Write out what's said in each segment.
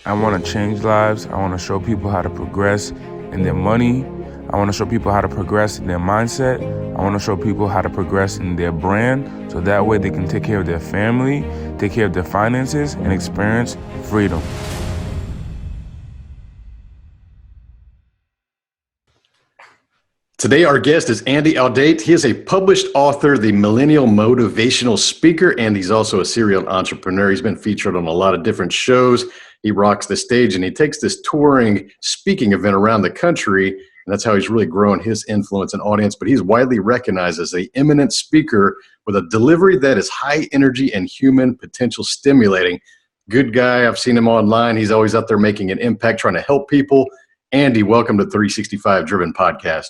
I want to change lives. I want to show people how to progress in their money. I want to show people how to progress in their mindset. I want to show people how to progress in their brand so that way they can take care of their family, take care of their finances, and experience freedom. Today, our guest is Andy Audate. He is a published author, the Millennial Motivational Speaker, and he's also a serial entrepreneur. He's been featured on a lot of different shows. He rocks the stage, and he takes this touring speaking event around the country, and that's how he's really grown his influence and audience. But he's widely recognized as an eminent speaker with a delivery that is high energy and human potential stimulating. Good guy. I've seen him online. He's always out there making an impact, trying to help people. Andy, welcome to 365 Driven Podcast.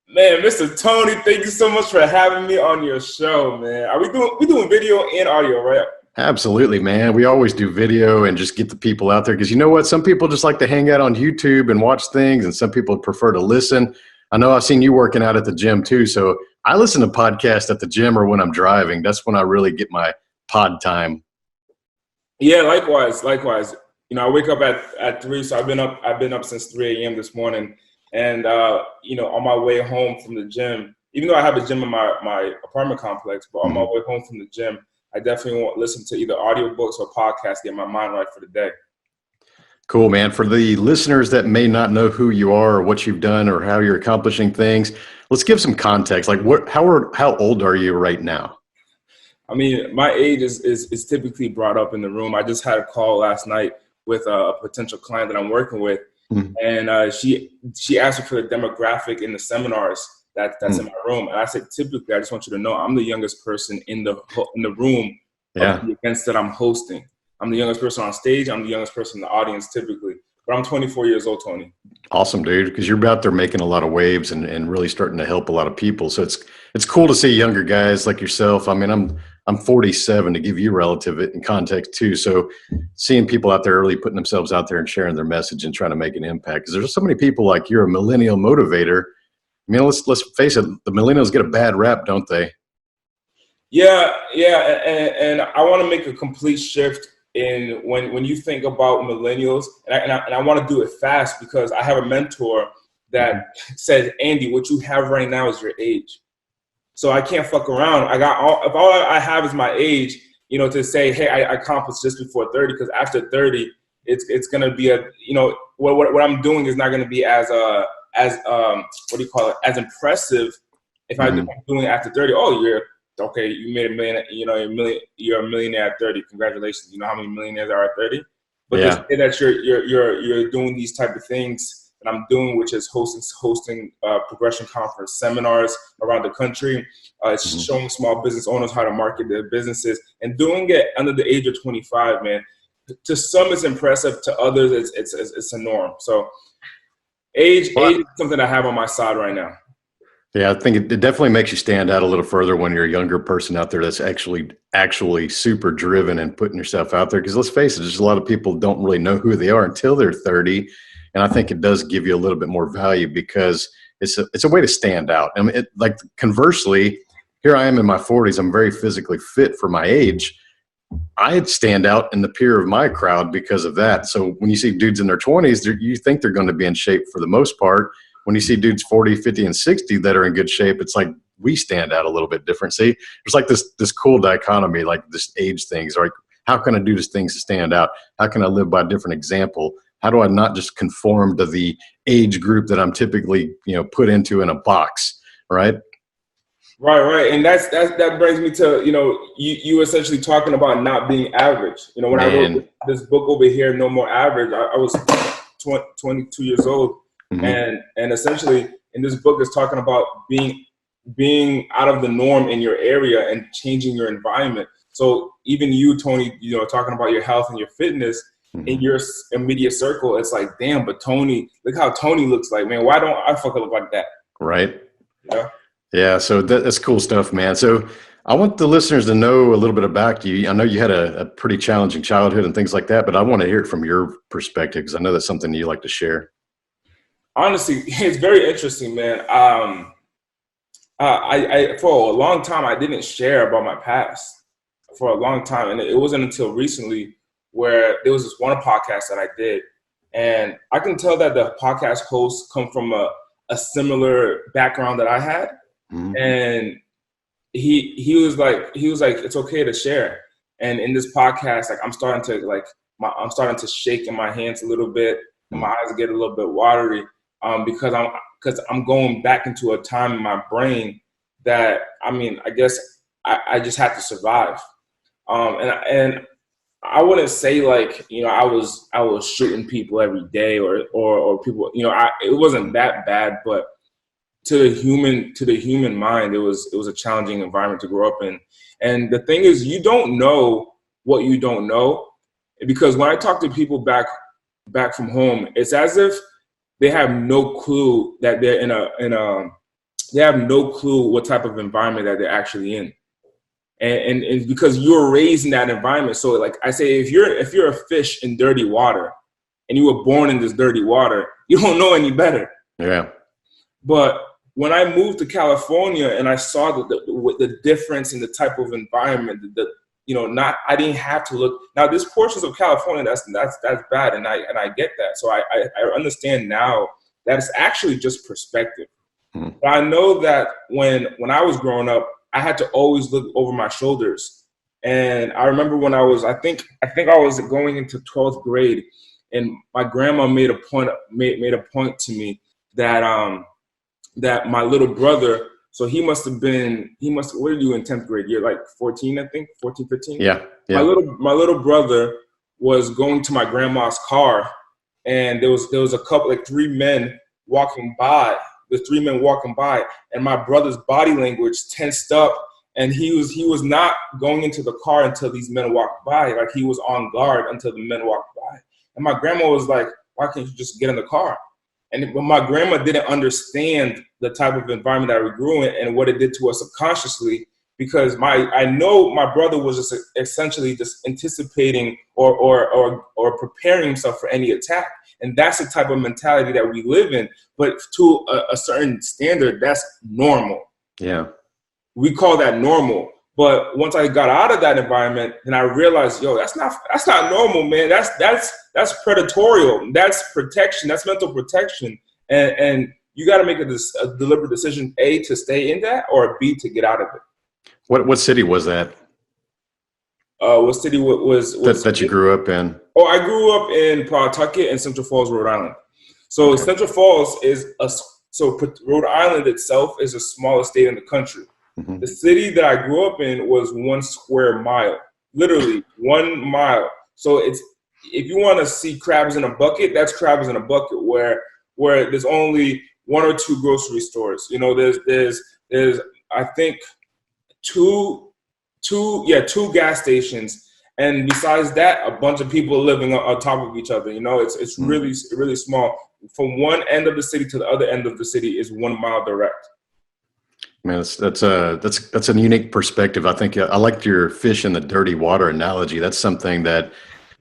Man, Mr. Tony, thank you so much for having me on your show, man. Are we doing video and audio, right? Absolutely, man. We always do video and just get the people out there because you know what? Some people just like to hang out on YouTube and watch things, and some people prefer to listen. I know I've seen you working out at the gym too, so I listen to podcasts at the gym or when I'm driving. That's when I really get my pod time. Yeah, likewise. You know, I wake up at 3, so I've been up since 3 a.m. this morning. And, you know, on my way home from the gym, even though I have a gym in my apartment complex, but on my way home from the gym, I definitely want to listen to either audiobooks or podcasts, get my mind right for the day. Cool, man. For the listeners that may not know who you are or what you've done or how you're accomplishing things, let's give some context. Like, how old are you right now? I mean, my age is typically brought up in the room. I just had a call last night with a potential client that I'm working with. And she asked me for the demographic in the seminars that's in my room. And I said, typically, I just want you to know I'm the youngest person in the room of the events that I'm hosting. I'm the youngest person on stage. I'm the youngest person in the audience typically. But I'm 24 years old, Tony. Awesome, dude, because you're out there making a lot of waves and really starting to help a lot of people. So it's cool to see younger guys like yourself. I mean, I'm 47 to give you relative in context too. So seeing people out there really putting themselves out there and sharing their message and trying to make an impact. Because there's so many people like you're a millennial motivator. I mean, let's face it, the millennials get a bad rap, don't they? Yeah, and I want to make a complete shift in when you think about millennials, and I want to do it fast because I have a mentor that says, Andy, what you have right now is your age. So I can't fuck around. If all I have is my age, you know, to say, hey, I accomplished just before 30, because after 30, it's gonna be what I'm doing is not gonna be as as impressive if I'm doing it after 30. Oh, you're okay, you made $1 million, you know, you're a millionaire at 30. Congratulations. You know how many millionaires are at 30? But they say that you're doing these type of things that I'm doing, which is hosting progression conference seminars around the country. It's showing small business owners how to market their businesses and doing it under the age of 25, man. To some, it's impressive. To others, it's a norm. So age is something I have on my side right now. Yeah, I think it definitely makes you stand out a little further when you're a younger person out there that's actually super driven and putting yourself out there. Because let's face it, there's a lot of people don't really know who they are until they're 30. And I think it does give you a little bit more value because it's a way to stand out. I mean, like conversely, here I am in my 40s. I'm very physically fit for my age. I stand out in the peer of my crowd because of that. So when you see dudes in their 20s, you think they're going to be in shape for the most part. When you see dudes 40, 50, and 60 that are in good shape, it's like we stand out a little bit different. See, there's like this cool dichotomy, like this age things. Like, how can I do these things to stand out? How can I live by a different example? How do I not just conform to the age group that I'm typically, you know, put into in a box, right? Right. And that brings me to, you know, you essentially talking about not being average. You know, when I wrote this book over here, No More Average, I was 22 years old. And essentially in this book is talking about being out of the norm in your area and changing your environment. So even you, Tony, you know, talking about your health and your fitness in your immediate circle, it's like, damn, but Tony, look how Tony looks like, man. Why don't I fucking look like that? Right. Yeah. Yeah. So that's cool stuff, man. So I want the listeners to know a little bit about you. I know you had a pretty challenging childhood and things like that, but I want to hear it from your perspective because I know that's something you like to share. Honestly, it's very interesting, man. I for a long time I didn't share about my past for a long time, and it wasn't until recently where there was this one podcast that I did, and I can tell that the podcast hosts come from a similar background that I had. Mm-hmm. And he was like, it's okay to share. And in this podcast, like I'm starting to shake in my hands a little bit, and my eyes get a little bit watery, because I'm going back into a time in my brain that, I mean, I guess I just had to survive. And I wouldn't say like, you know, I was shooting people every day or people, you know, it wasn't that bad, but to the human mind, it was a challenging environment to grow up in. And the thing is, you don't know what you don't know, because when I talk to people back from home, it's as if they have no clue that they're they have no clue what type of environment that they're actually in. And because you're raised in that environment. So like I say, if you're a fish in dirty water and you were born in this dirty water, you don't know any better. Yeah. But when I moved to California and I saw the difference in the type of environment, I didn't have to look. Now, there's portions of California that's bad, and I get that. So I understand now that it's actually just perspective. But I know that when I was growing up, I had to always look over my shoulders. And I remember when I think I was going into 12th grade, and my grandma made a point to me that that my little brother, so what are you in 10th grade? You're like 14, I think, 14, 15? Yeah. My little brother was going to my grandma's car, and there was a couple, like three men walking by. The three men walking by, and my brother's body language tensed up, and he was not going into the car until these men walked by. Like he was on guard until the men walked by. And my grandma was like, "Why can't you just get in the car?" And my grandma didn't understand the type of environment that we grew in and what it did to us subconsciously, because I know my brother was just essentially just anticipating or preparing himself for any attack. And that's the type of mentality that we live in. But to a certain standard, that's normal. Yeah. We call that normal. But once I got out of that environment, then I realized, that's not normal, man. That's predatorial. That's protection. That's mental protection. And you got to make a deliberate decision, A, to stay in that, or B, to get out of it. What city was that? What city was that you grew up in? Oh, I grew up in Pawtucket and Central Falls, Rhode Island. So okay. Central Falls Rhode Island itself is the smallest state in the country. Mm-hmm. The city that I grew up in was 1 square mile, literally 1 mile. So if you want to see crabs in a bucket, that's crabs in a bucket where there's only 1 or 2 grocery stores. You know, there's I think two gas stations, and besides that, a bunch of people living on top of each other. You know, it's really, really small. From one end of the city to the other end of the city is 1 mile direct. Man, that's a unique perspective. I think I liked your fish in the dirty water analogy. That's something that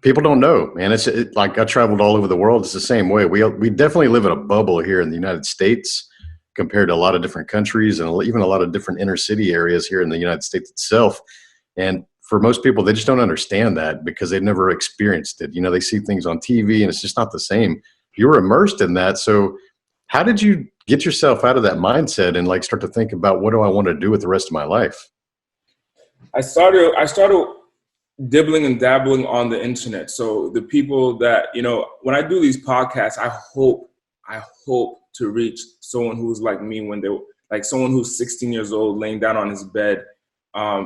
people don't know, man. It's like I traveled all over the world. It's the same way. We definitely live in a bubble here in the United States compared to a lot of different countries and even a lot of different inner city areas here in the United States itself. And for most people, they just don't understand that because they've never experienced it. You know, they see things on TV and it's just not the same. You were immersed in that. So how did you get yourself out of that mindset and like start to think about, what do I want to do with the rest of my life? I started dibbling and dabbling on the internet. So the people that, you know, when I do these podcasts, I hope to reach someone who's like me, when they like someone who's 16 years old, laying down on his bed,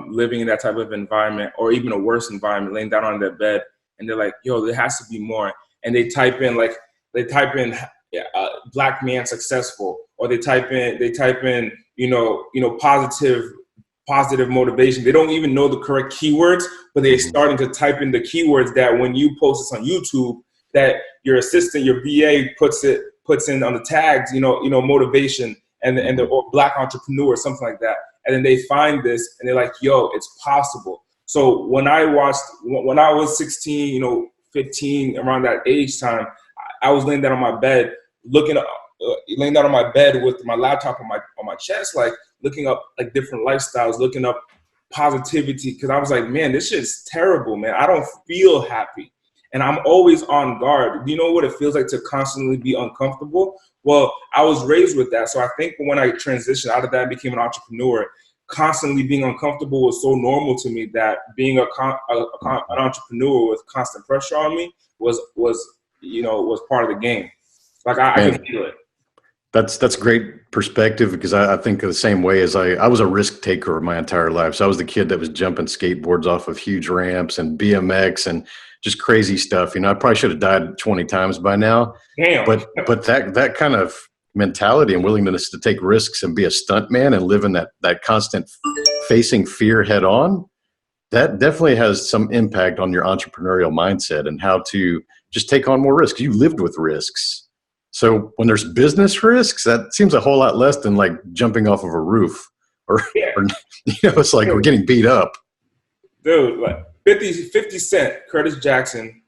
living in that type of environment, or even a worse environment, laying down on their bed, and they're like, there has to be more. And they type in black man successful, or they type in positive motivation. They don't even know the correct keywords, but they're starting to type in the keywords that when you post this on YouTube, that your assistant, your VA puts in on the tags, motivation and or black entrepreneur, something like that. And then they find this and they're like, it's possible. So when I was 16, 15, around that age time, I was laying down on my bed, with my laptop on my chest, like looking up like different lifestyles, looking up positivity. Cause I was like, man, this shit's terrible, man. I don't feel happy. And I'm always on guard. Do you know what it feels like to constantly be uncomfortable? Well, I was raised with that. So I think when I transitioned out of that and became an entrepreneur, constantly being uncomfortable was so normal to me that being an entrepreneur with constant pressure on me was part of the game. Like I could feel it. That's great perspective, because I think of the same way. As I was a risk taker my entire life. So I was the kid that was jumping skateboards off of huge ramps and BMX and just crazy stuff. I probably should have died 20 times by now. Damn. But that kind of mentality and willingness to take risks and be a stunt man and live in that constant facing fear head on, that definitely has some impact on your entrepreneurial mindset and how to just take on more risks. You lived with risks. So when there's business risks, that seems a whole lot less than like jumping off of a roof or it's like we're getting beat up. Dude, like 50 Cent, Curtis Jackson,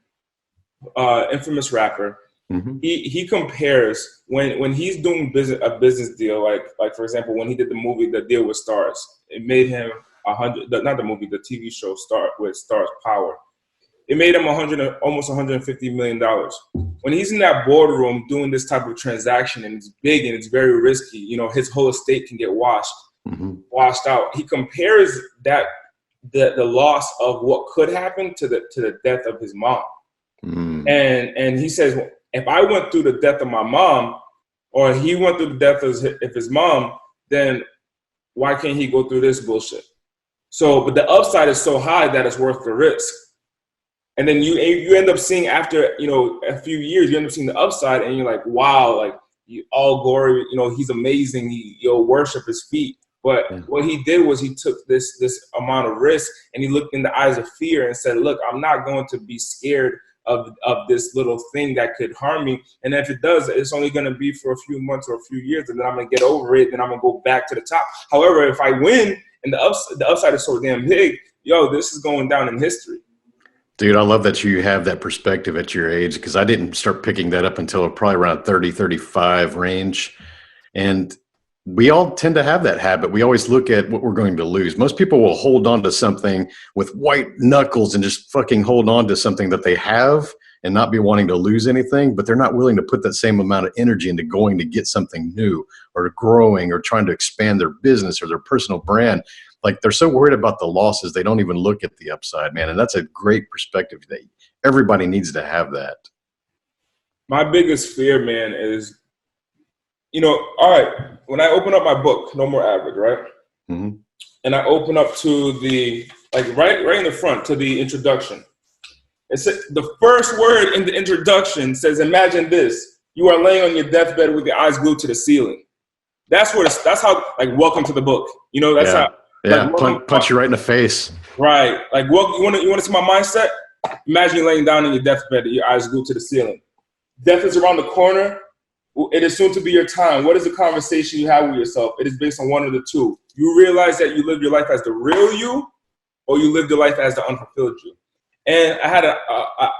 infamous rapper. Mm-hmm. He compares when he's doing a business deal, like for example, when he did the deal with Stars, it made him the TV show Stars Power. It made him almost $150 million. When he's in that boardroom doing this type of transaction and it's big and it's very risky, his whole estate can get washed out. He compares that the loss of what could happen to the death of his mom. And he says, if I went through the death of my mom, or he went through the death of his mom, then why can't he go through this bullshit? So, but the upside is so high that it's worth the risk. And then you end up seeing after, a few years, you end up seeing the upside and you're like, wow, like all glory, he's amazing. You'll worship his feet. But what he did was he took this amount of risk and he looked in the eyes of fear and said, look, I'm not going to be scared of this little thing that could harm me. And if it does, it's only going to be for a few months or a few years, and then I'm going to get over it. Then I'm going to go back to the top. However, if I win and the upside is so damn big, this is going down in history. Dude, I love that you have that perspective at your age, because I didn't start picking that up until probably around 30, 35 range. And we all tend to have that habit. We always look at what we're going to lose. Most people will hold on to something with white knuckles and just fucking hold on to something that they have and not be wanting to lose anything, but they're not willing to put that same amount of energy into going to get something new or growing or trying to expand their business or their personal brand. Like, they're so worried about the losses, they don't even look at the upside, man. And that's a great perspective. That everybody needs to have that. My biggest fear, man, is, all right, when I open up my book, No More Average, right? Mm-hmm. And I open up to right in the front to the introduction. It says, the first word in the introduction says, imagine this. You are laying on your deathbed with your eyes glued to the ceiling. That's how, welcome to the book. That's how. Yeah, punch you right in the face. Right. You want to see my mindset? Imagine you laying down in your deathbed, your eyes glued to the ceiling. Death is around the corner. It is soon to be your time. What is the conversation you have with yourself? It is based on one of the two. You realize that you live your life as the real you, or you live your life as the unfulfilled you. And I had an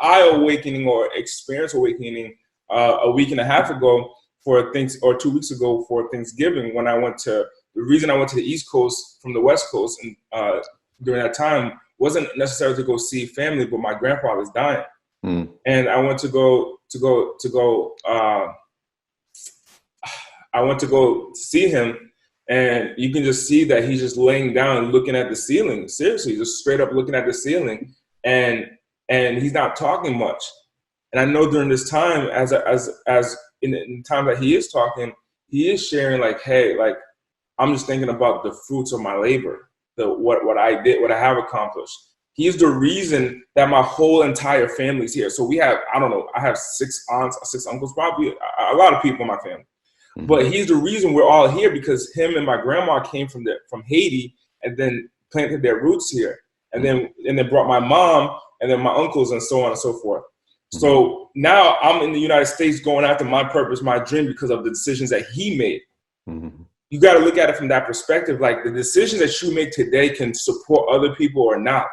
eye awakening or experience awakening a week and a half ago or 2 weeks ago for Thanksgiving, when the reason I went to the East Coast from the West Coast and during that time wasn't necessarily to go see family, but my grandpa was dying. And I went to go see him, and you can just see that he's just laying down and looking at the ceiling. Seriously, just straight up looking at the ceiling, and he's not talking much. And I know during this time, as in the time that he is talking, he is sharing hey, I'm just thinking about the fruits of my labor, what I did, what I have accomplished. He's the reason that my whole entire family's here. So we have, I have 6 aunts, 6 uncles, probably a lot of people in my family. Mm-hmm. But he's the reason we're all here, because him and my grandma came from Haiti and then planted their roots here. And then brought my mom and then my uncles and so on and so forth. Mm-hmm. So now I'm in the United States going after my purpose, my dream, because of the decisions that he made. Mm-hmm. You got to look at it from that perspective. The decisions that you make today can support other people or not.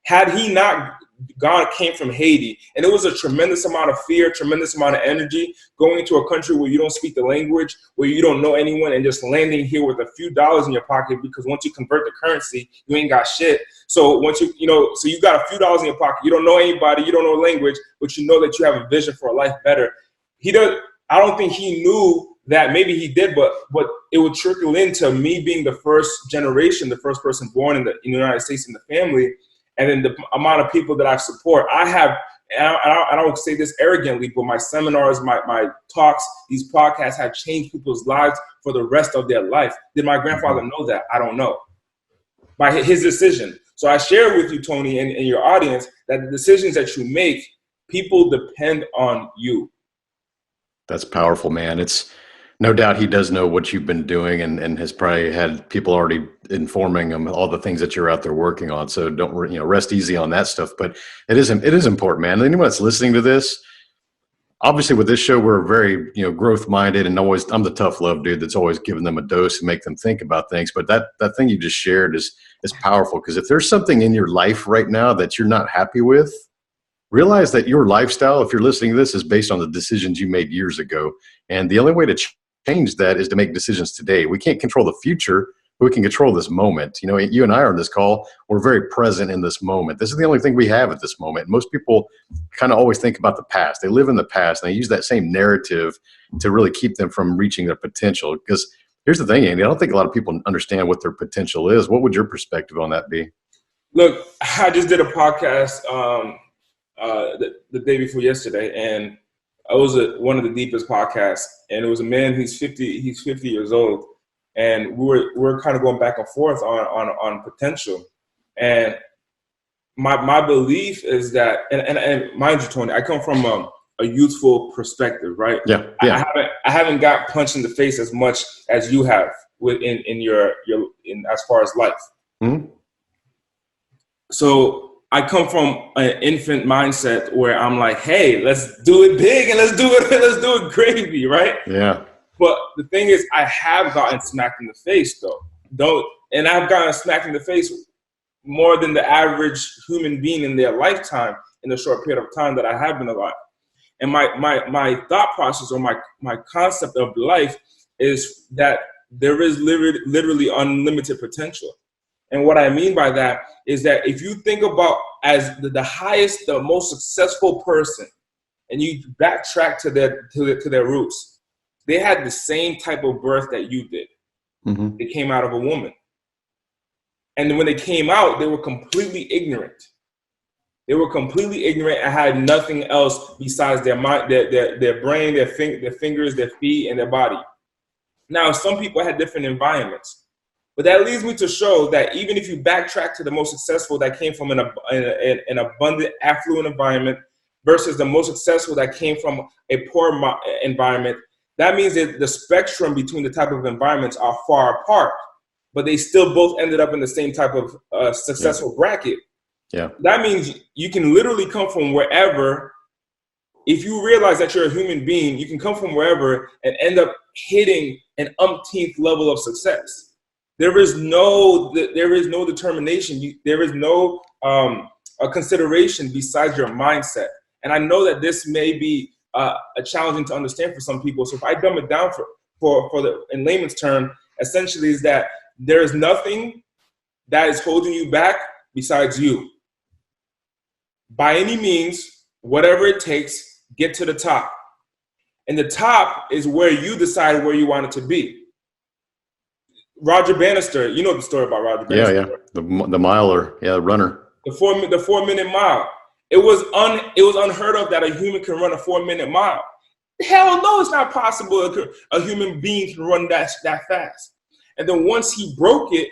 Had he not God came from Haiti, and it was a tremendous amount of fear, tremendous amount of energy going into a country where you don't speak the language, where you don't know anyone, and just landing here with a few dollars in your pocket, because once you convert the currency, you ain't got shit. So once so you got a few dollars in your pocket, you don't know anybody, you don't know language, but you know that you have a vision for a life better. I don't think he knew that. Maybe he did, but it would trickle into me being the first generation, the first person born in the United States in the family, and then the amount of people that I support. I don't say this arrogantly, but my seminars, my talks, these podcasts have changed people's lives for the rest of their life. Did my grandfather know that? I don't know. By his decision. So I share with you, Tony, and your audience, that the decisions that you make, people depend on you. That's powerful, man. It's no doubt he does know what you've been doing, and has probably had people already informing him all the things that you're out there working on. So don't rest easy on that stuff. But it is important, man. Anyone that's listening to this, obviously with this show, we're very growth minded, and I'm the tough love dude that's always giving them a dose and make them think about things. But that thing you just shared is powerful, because if there's something in your life right now that you're not happy with, realize that your lifestyle, if you're listening to this, is based on the decisions you made years ago. And the only way to change that is to make decisions today. We can't control the future, but we can control this moment. You and I are on this call. We're very present in this moment. This is the only thing we have at this moment. Most people kind of always think about the past. They live in the past, and they use that same narrative to really keep them from reaching their potential. Because here's the thing, Andy, I don't think a lot of people understand what their potential is. What would your perspective on that be? Look, I just did a podcast the day before yesterday, and it was one of the deepest podcasts, and it was a man. He's 50 years old, and we're kind of going back and forth on potential. And my belief is that, and mind you, Tony, I come from a youthful perspective, right? Yeah. I haven't got punched in the face as much as you have in your as far as life. Mm-hmm. So I come from an infant mindset where I'm like, hey, let's do it big, and let's do it gravy, right? Yeah. But the thing is, I have gotten smacked in the face, and I've gotten smacked in the face more than the average human being in their lifetime in the short period of time that I have been alive. And my thought process, or my concept of life, is that there is literally unlimited potential. And what I mean by that is that if you think about as the highest, the most successful person, and you backtrack to their roots, they had the same type of birth that you did. Mm-hmm. They came out of a woman. And when they came out, they were completely ignorant. They were completely ignorant and had nothing else besides their mind, their brain, their fingers, their feet, and their body. Now, some people had different environments. But that leads me to show that even if you backtrack to the most successful that came from an abundant, affluent environment versus the most successful that came from a poor environment, that means that the spectrum between the type of environments are far apart, but they still both ended up in the same type of successful bracket. Yeah. That means you can literally come from wherever. If you realize that you're a human being, you can come from wherever and end up hitting an umpteenth level of success. There is no determination. There is no a consideration besides your mindset. And I know that this may be challenging to understand for some people. So if I dumb it down for the in layman's term, essentially is that there is nothing that is holding you back besides you. By any means, whatever it takes, get to the top. And the top is where you decide where you want it to be. Roger Bannister, you know the story about Roger Bannister. Yeah. The miler, the runner. The 4-minute mile. It was unheard of that a human can run a 4-minute mile. Hell no, it's not possible a human being can run that fast. And then once he broke it,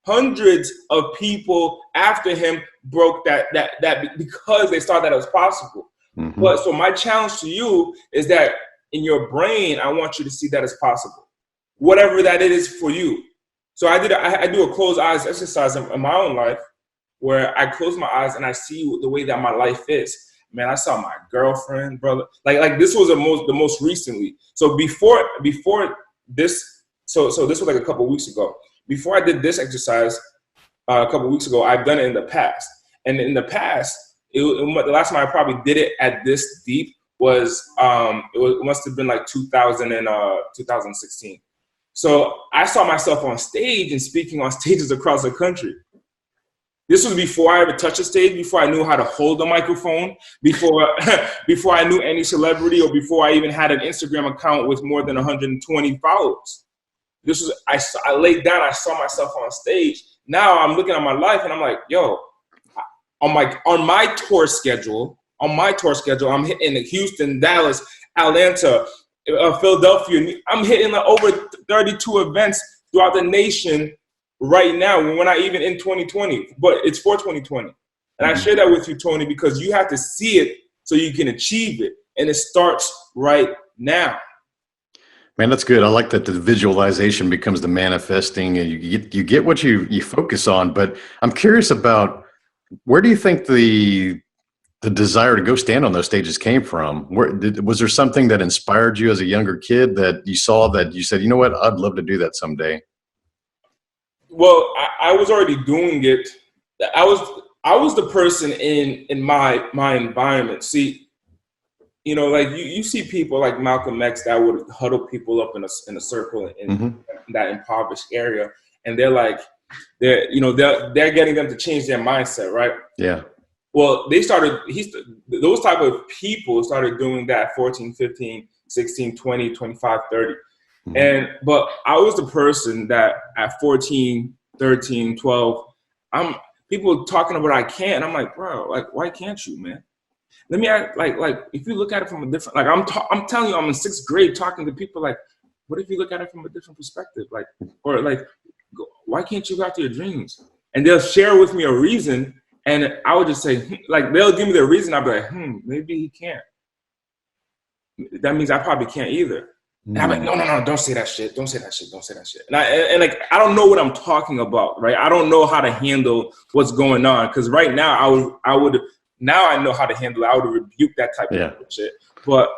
hundreds of people after him broke that because they saw that it was possible. Mm-hmm. But so my challenge to you is that in your brain, I want you to see that it's possible. Whatever that is for you. So I do a closed eyes exercise in my own life where I close my eyes and I see the way that my life is. Man, I saw my girlfriend, brother. Like this was the most recently. So before this, so this was like a couple of weeks ago. Before I did this exercise a couple of weeks ago, I've done it in the past. And in the past, The last time I probably did it at this deep was it must have been like 2016. So I saw myself on stage and speaking on stages across the country. This was before I ever touched a stage, before I knew how to hold a microphone, before I knew any celebrity, or before I even had an Instagram account with more than 120 followers. I laid down, I saw myself on stage. Now I'm looking at my life and I'm like, yo, on my tour schedule, I'm hitting Houston, Dallas, Atlanta, Philadelphia. I'm hitting like over 32 events throughout the nation right now. We're not even in 2020, but it's for 2020. And I share that with you, Tony, because you have to see it so you can achieve it. And it starts right now. Man, that's good. I like that the visualization becomes the manifesting, and you get what you focus on. But I'm curious about, where do you think the desire to go stand on those stages came from? Was there something that inspired you as a younger kid that you saw that you said, you know what, I'd love to do that someday? Well, I was already doing it. I was the person in my environment. See, you know, like you see people like Malcolm X that would huddle people up in a circle in that impoverished area, and they're getting them to change their mindset, right? Yeah. Well, those type of people started doing that 14, 15, 16, 20, 25, 30. But I was the person that at 14, 13, 12, people talking about I can't. I'm like, bro, like, why can't you, man? Let me act like if you look at it from a different, like I'm telling you, I'm in 6th grade talking to people like, what if you look at it from a different perspective? Like, or like, why can't you go after your dreams? And they'll share with me a reason, and I would just say, like, they'll give me their reason. I'll be like, maybe he can't. That means I probably can't either. And I'm like, no, don't say that shit. Don't say that shit. Don't say that shit. And like, I don't know what I'm talking about, right? I don't know how to handle what's going on. Because right now, now I know how to handle it. I would rebuke that type of shit. But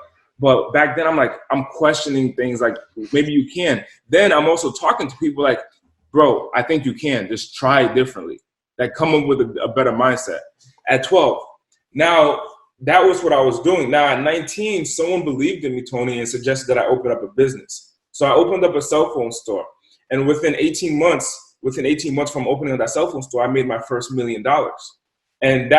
back then, I'm questioning things like, maybe you can. Then I'm also talking to people like, bro, I think you can. Just try it differently. Like, come up with a better mindset. At 12, now, that was what I was doing. Now, at 19, someone believed in me, Tony, and suggested that I open up a business. So I opened up a cell phone store. And within 18 months from opening up that cell phone store, I made my first $1 million. And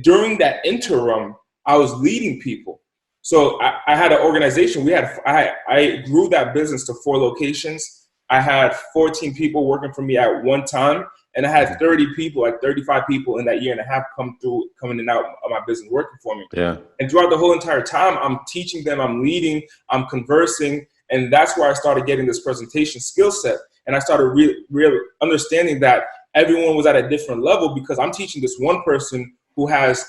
during that interim, I was leading people. So I had an organization. I grew that business to 4 locations. I had 14 people working for me at one time. And I had 30 people, like 35 people in that year and a half coming in and out of my business working for me. Yeah. And throughout the whole entire time, I'm teaching them, I'm leading, I'm conversing. And that's where I started getting this presentation skill set. And I started really understanding that everyone was at a different level, because I'm teaching this one person who has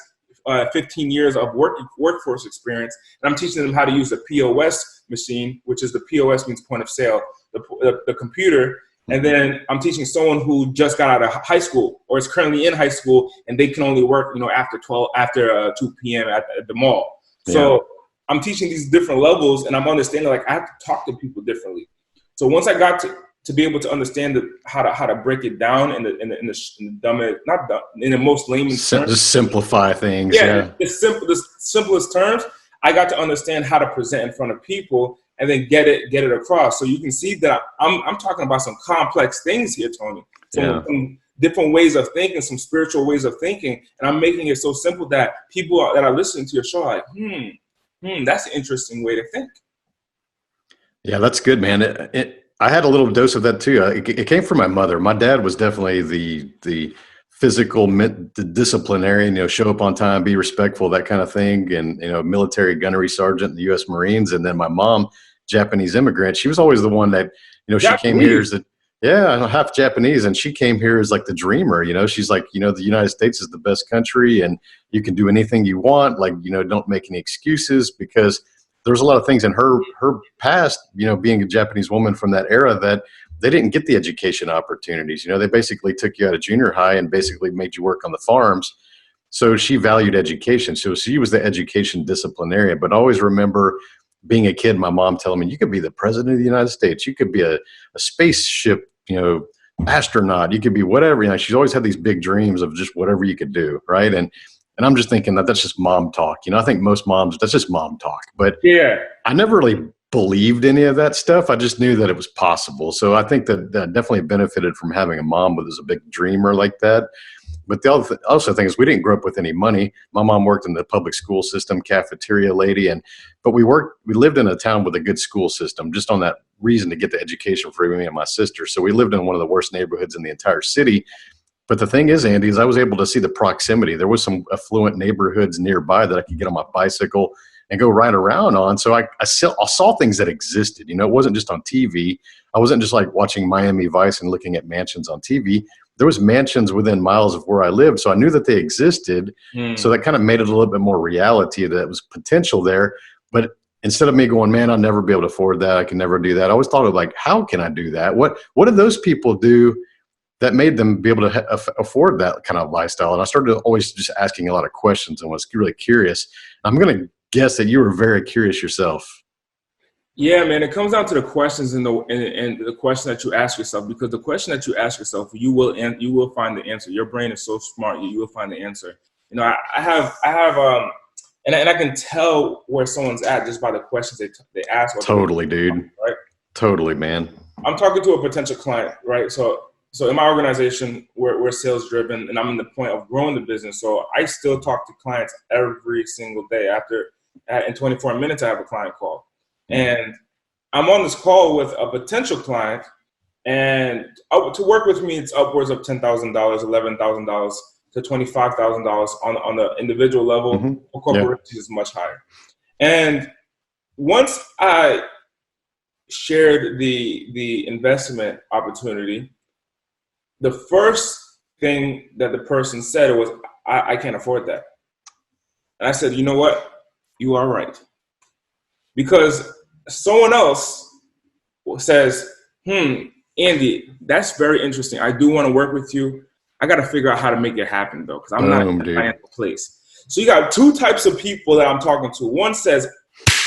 15 years of workforce experience. And I'm teaching them how to use the POS machine, which is the POS means point of sale, the computer. And then I'm teaching someone who just got out of high school or is currently in high school, and they can only work, after 2 p.m. at the mall. So I'm teaching these different levels, and I'm understanding, like, I have to talk to people differently. So once I got to be able to understand how to break it down in the most layman's terms, just simplify things. The simplest terms, I got to understand how to present in front of people and then get it across. So you can see that I'm talking about some complex things here, Tony. Some different ways of thinking, some spiritual ways of thinking, and I'm making it so simple that people that are listening to your show are like, that's an interesting way to think. Yeah, that's good, man. I had a little dose of that too. It came from my mother. My dad was definitely the physical, the disciplinarian, show up on time, be respectful, that kind of thing. And, military gunnery sergeant in the U.S. Marines. And then my mom, Japanese immigrant, she was always the one that, she came here as half Japanese. And she came here as like the dreamer, she's like, the United States is the best country and you can do anything you want. Like, don't make any excuses, because there's a lot of things in her past, being a Japanese woman from that era, that they didn't get the education opportunities. They basically took you out of junior high and basically made you work on the farms. So she valued education. So she was the education disciplinarian. But always remember being a kid, my mom telling me, you could be the president of the United States. You could be a spaceship, astronaut. You could be whatever. She's always had these big dreams of just whatever you could do, right? And And I'm just thinking that's just mom talk. I think most moms, that's just mom talk. But Yeah. I never really believed any of that stuff. I just knew that it was possible. So I think that definitely benefited from having a mom who was a big dreamer like that. But the other also thing is we didn't grow up with any money. My mom worked in the public school system, cafeteria lady, but we lived in a town with a good school system, just on that reason to get the education for me and my sister. So we lived in one of the worst neighborhoods in the entire city. But the thing is, Andy, is I was able to see the proximity. There was some affluent neighborhoods nearby that I could get on my bicycle and go ride around on. So I saw things that existed. It wasn't just on TV. I wasn't just like watching Miami Vice and looking at mansions on TV. There was mansions within miles of where I lived. So I knew that they existed. So that kind of made it a little bit more reality that was potential there. But instead of me going, man, I'll never be able to afford that, I can never do that, I always thought of like, how can I do that? What did those people do that made them be able to afford that kind of lifestyle? And I started always just asking a lot of questions and was really curious. I'm going to guess that you were very curious yourself. Yeah, man, it comes down to the questions and the question that you ask yourself, because the question that you ask yourself, you will find the answer. Your brain is so smart, you will find the answer. I have and I can tell where someone's at just by the questions they ask. Totally, dude. Right? Totally, man. I'm talking to a potential client, right? So in my organization, we're sales driven, and I'm in the point of growing the business. So I still talk to clients every single day. In 24 minutes, I have a client call. And I'm on this call with a potential client, and to work with me, it's upwards of $10,000, $11,000 to $25,000 on the individual level. Mm-hmm. For corporations, is much higher. And once I shared the investment opportunity, the first thing that the person said was, I can't afford that. And I said, you know what? You are right. Because someone else says, Andy, that's very interesting. I do want to work with you. I got to figure out how to make it happen, though, because I'm not in a financial place. So you got two types of people that I'm talking to. One says,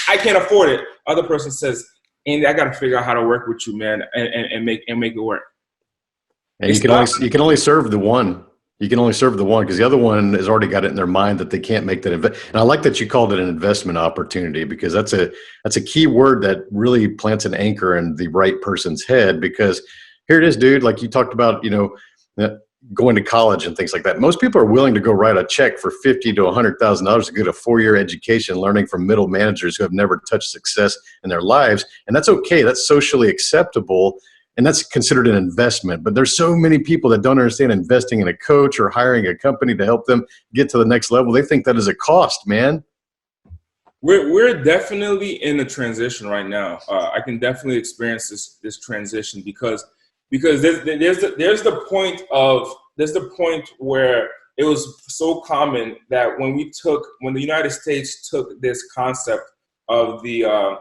I can't afford it. Other person says, Andy, I got to figure out how to work with you, man, and make it work. And you can only serve the one. You can only serve the one because the other one has already got it in their mind that they can't make that investment. And I like that you called it an investment opportunity, because that's a key word that really plants an anchor in the right person's head. Because here it is, dude, like you talked about, going to college and things like that. Most people are willing to go write a check for $50,000 to $100,000 to get a 4-year education, learning from middle managers who have never touched success in their lives. And that's okay. That's socially acceptable. And that's considered an investment. But there's so many people that don't understand investing in a coach or hiring a company to help them get to the next level. They think that is a cost, man. We're definitely in a transition right now. I can definitely experience this transition because there's the point where it was so common that when the United States took this concept of the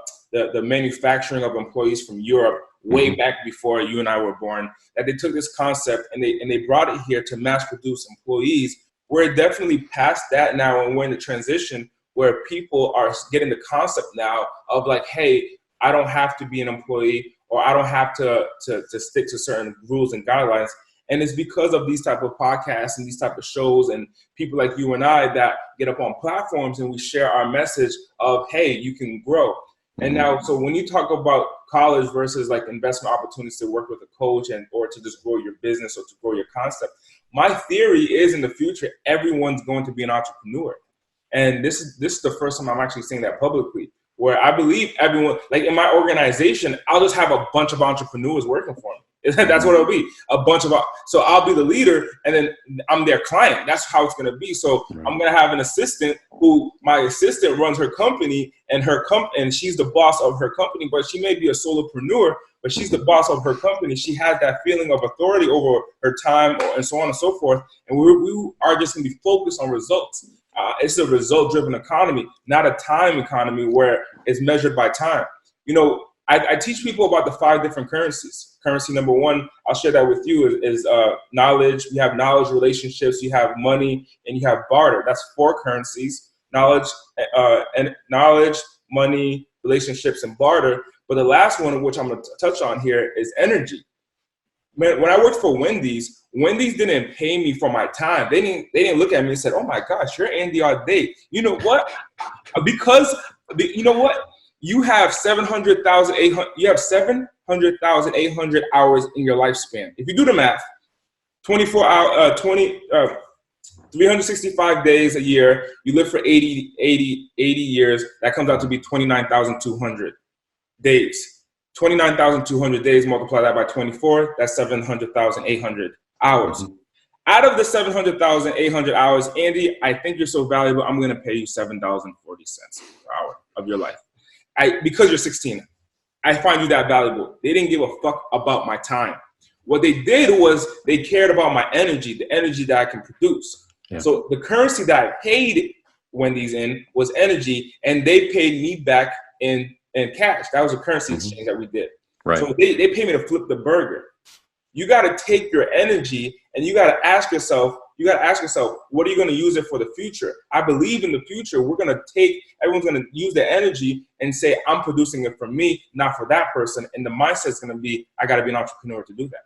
manufacturing of employees from Europe way back before you and I were born, that they took this concept and they brought it here to mass produce employees. We're definitely past that now, and we're in the transition where people are getting the concept now of like, hey, I don't have to be an employee, or I don't have to stick to certain rules and guidelines. And it's because of these type of podcasts and these type of shows and people like you and I that get up on platforms and we share our message of, hey, you can grow. And now, so when you talk about college versus like investment opportunities to work with a coach or to just grow your business or to grow your concept, my theory is in the future, everyone's going to be an entrepreneur. And this is the first time I'm actually saying that publicly, where I believe everyone, like in my organization, I'll just have a bunch of entrepreneurs working for me. That's what it'll be. So I'll be the leader and then I'm their client. That's how it's going to be. So I'm going to have an assistant who my assistant runs her company and she's the boss of her company, but she may be a solopreneur, but she's the boss of her company. She has that feeling of authority over her time and so on and so forth. And we are just going to be focused on results. It's a result-driven economy, not a time economy where it's measured by time. I teach people about the 5 different currencies. Currency number 1, I'll share that with you, is knowledge. You have knowledge, relationships, you have money, and you have barter. That's 4 currencies: knowledge, money, relationships, and barter. But the last one, which I'm going to touch on here, is energy. Man, when I worked for Wendy's didn't pay me for my time. They didn't look at me and said, "Oh my gosh, you're Andy Audate." You know what? Because you know what? You have 700,800 hours in your lifespan. If you do the math, 365 days a year, you live for 80 years, that comes out to be 29,200 days. 29,200 days, multiply that by 24, that's 700,800 hours. Mm-hmm. Out of the 700,800 hours, Andy, I think you're so valuable, I'm going to pay you $7.40 per hour of your life. Because you're 16, I find you that valuable. They didn't give a fuck about my time. What they did was they cared about my energy, the energy that I can produce. Yeah. So the currency that I paid Wendy's in was energy, and they paid me back in cash. That was a currency exchange that we did. Right. So they paid me to flip the burger. You got to take your energy and you got to ask yourself, what are you going to use it for the future? I believe in the future, everyone's going to use the energy and say, I'm producing it for me, not for that person. And the mindset's going to be, I got to be an entrepreneur to do that.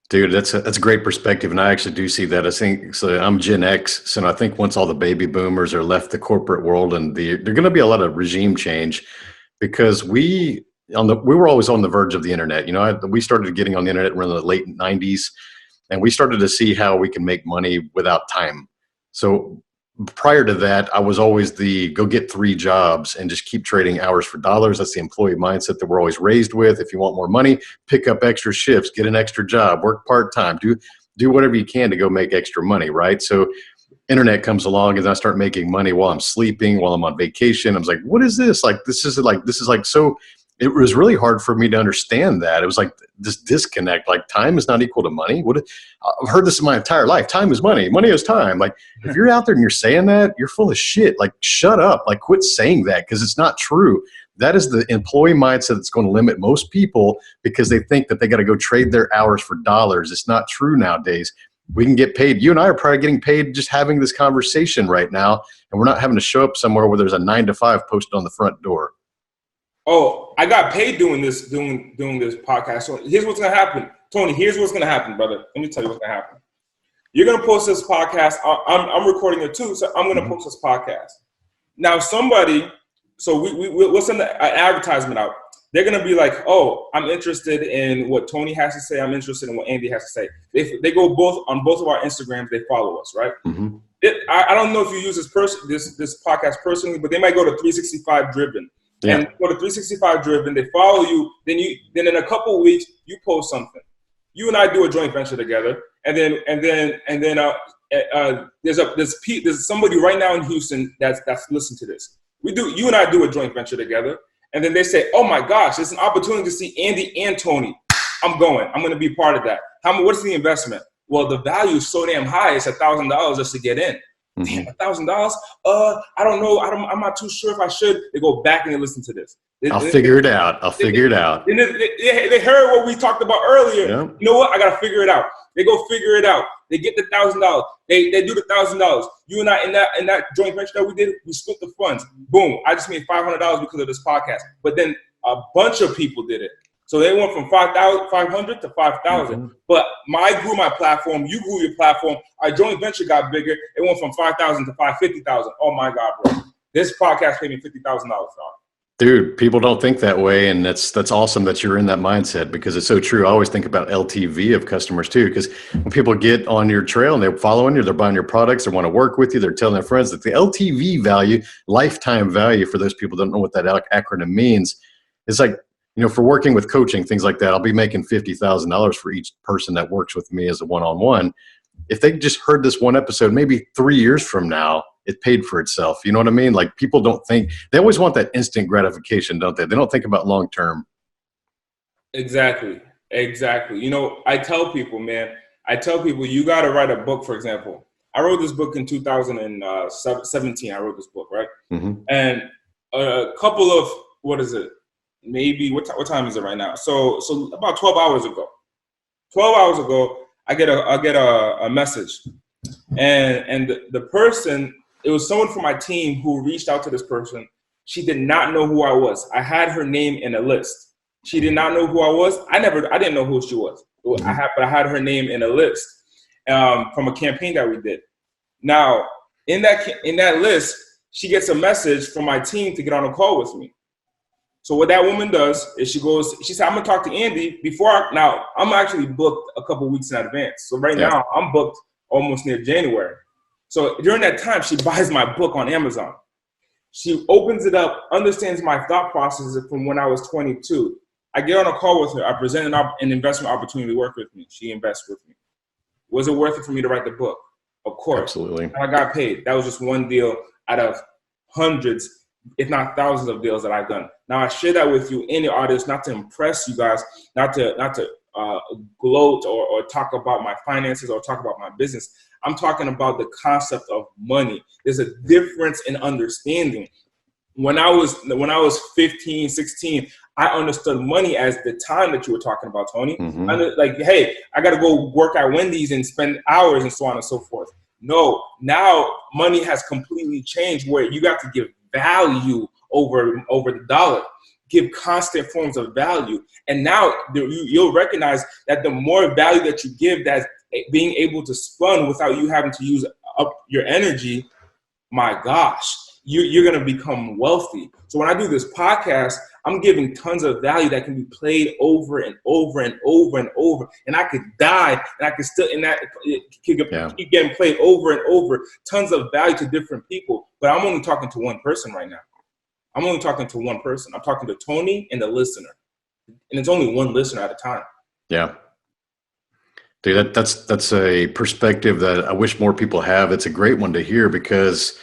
Dude, that's a great perspective. And I actually do see that. I think, so I'm Gen X. So I think once all the baby boomers are left the corporate world, and there's going to be a lot of regime change, because we were always on the verge of the internet. You know, we started getting on the internet around the late 90s, and we started to see how we can make money without time. So prior to that, I was always the go get 3 jobs and just keep trading hours for dollars. That's the employee mindset that we're always raised with. If you want more money, pick up extra shifts, get an extra job, work part-time, do whatever you can to go make extra money, right? So internet comes along and I start making money while I'm sleeping, while I'm on vacation. I was like, what is this? This is so, it was really hard for me to understand that. It was like this disconnect, like time is not equal to money. I've heard this in my entire life. Time is money. Money is time. Like, if you're out there and you're saying that, you're full of shit. Like, shut up. Like, quit saying that, because it's not true. That is the employee mindset that's going to limit most people, because they think that they got to go trade their hours for dollars. It's not true nowadays. We can get paid. You and I are probably getting paid just having this conversation right now, and we're not having to show up somewhere where there's a 9 to 5 posted on the front door. Oh, I got paid doing this podcast. So here's what's gonna happen, Tony. Here's what's gonna happen, brother. Let me tell you what's gonna happen. You're gonna post this podcast. I'm recording it too, so I'm gonna post this podcast. Now, we'll send an advertisement out. They're gonna be like, "Oh, I'm interested in what Tony has to say. I'm interested in what Andy has to say." They go on both of our Instagrams. They follow us, right? Mm-hmm. I don't know if you use this podcast personally, but they might go to 365 Driven. Yeah. And go to 365 Driven, they follow you. Then in a couple of weeks, you post something. You and I do a joint venture together, and then there's somebody right now in Houston that's listening to this. You and I do a joint venture together, and then they say, "Oh my gosh, it's an opportunity to see Andy and Tony. I'm going to be part of that. What's the investment?" Well, the value is so damn high. It's $1,000 just to get in. Damn, $1,000? I don't know. I'm not too sure if I should. They go back and they listen to this. I'll figure it out. They heard what we talked about earlier. Yeah. You know what? I got to figure it out. They go figure it out. They get the $1,000. They do the $1,000. You and I in that joint venture that we did, we split the funds. Boom. I just made $500 because of this podcast. But then a bunch of people did it. So they went from 500 to 5,000. Mm-hmm. But I grew my platform. You grew your platform. Our joint venture got bigger. It went from 5,000 to 550,000. Oh my God, bro! This podcast paid me $50,000. Dude, people don't think that way, and that's awesome that you're in that mindset, because it's so true. I always think about LTV of customers too, because when people get on your trail and they're following you, they're buying your products, they want to work with you, they're telling their friends that the LTV value, lifetime value, for those people who don't know what that acronym means, is like, you know, for working with coaching, things like that, I'll be making $50,000 for each person that works with me as a one-on-one. If they just heard this one episode, maybe 3 years from now, it paid for itself. You know what I mean? Like, people don't think, they always want that instant gratification, don't they? They don't think about long-term. Exactly. You know, I tell people, you got to write a book, for example. I wrote this book in 2017. I wrote this book, right? Mm-hmm. And a couple of, maybe what time is it right now? So about 12 hours ago, I get a message, and the person, it was someone from my team who reached out to this person. She did not know who I was. I had her name in a list. She did not know who I was. I didn't know who she was. But I had her name in a list from a campaign that we did. Now, in that list, she gets a message from my team to get on a call with me. So what that woman does is she said, I'm going to talk to Andy now I'm actually booked a couple weeks in advance. So now I'm booked almost near January. So during that time, she buys my book on Amazon. She opens it up, understands my thought processes from when I was 22. I get on a call with her. I present an investment opportunity to work with me. She invests with me. Was it worth it for me to write the book? Of course. Absolutely. And I got paid. That was just one deal out of hundreds, if not thousands of deals that I've done. Now I share that with you in the audience, not to impress you guys, not to gloat or talk about my finances or talk about my business. I'm talking about the concept of money. There's a difference in understanding. When I was 15, 16, I understood money as the time that you were talking about, Tony. Like, hey, I got to go work at Wendy's and spend hours and so on and so forth. No, now money has completely changed where you got to give value over the dollar. Give constant forms of value. And now you'll recognize that the more value that you give, that's being able to spun without you having to use up your energy, my gosh, you're going to become wealthy. So when I do this podcast, I'm giving tons of value that can be played over and over and over and over. And I could die and I could still, keep getting played over and over, tons of value to different people. But I'm only talking to one person right now. I'm only talking to one person. I'm talking to Tony and the listener. And it's only one listener at a time. Yeah. Dude, that's a perspective that I wish more people have. It's a great one to hear because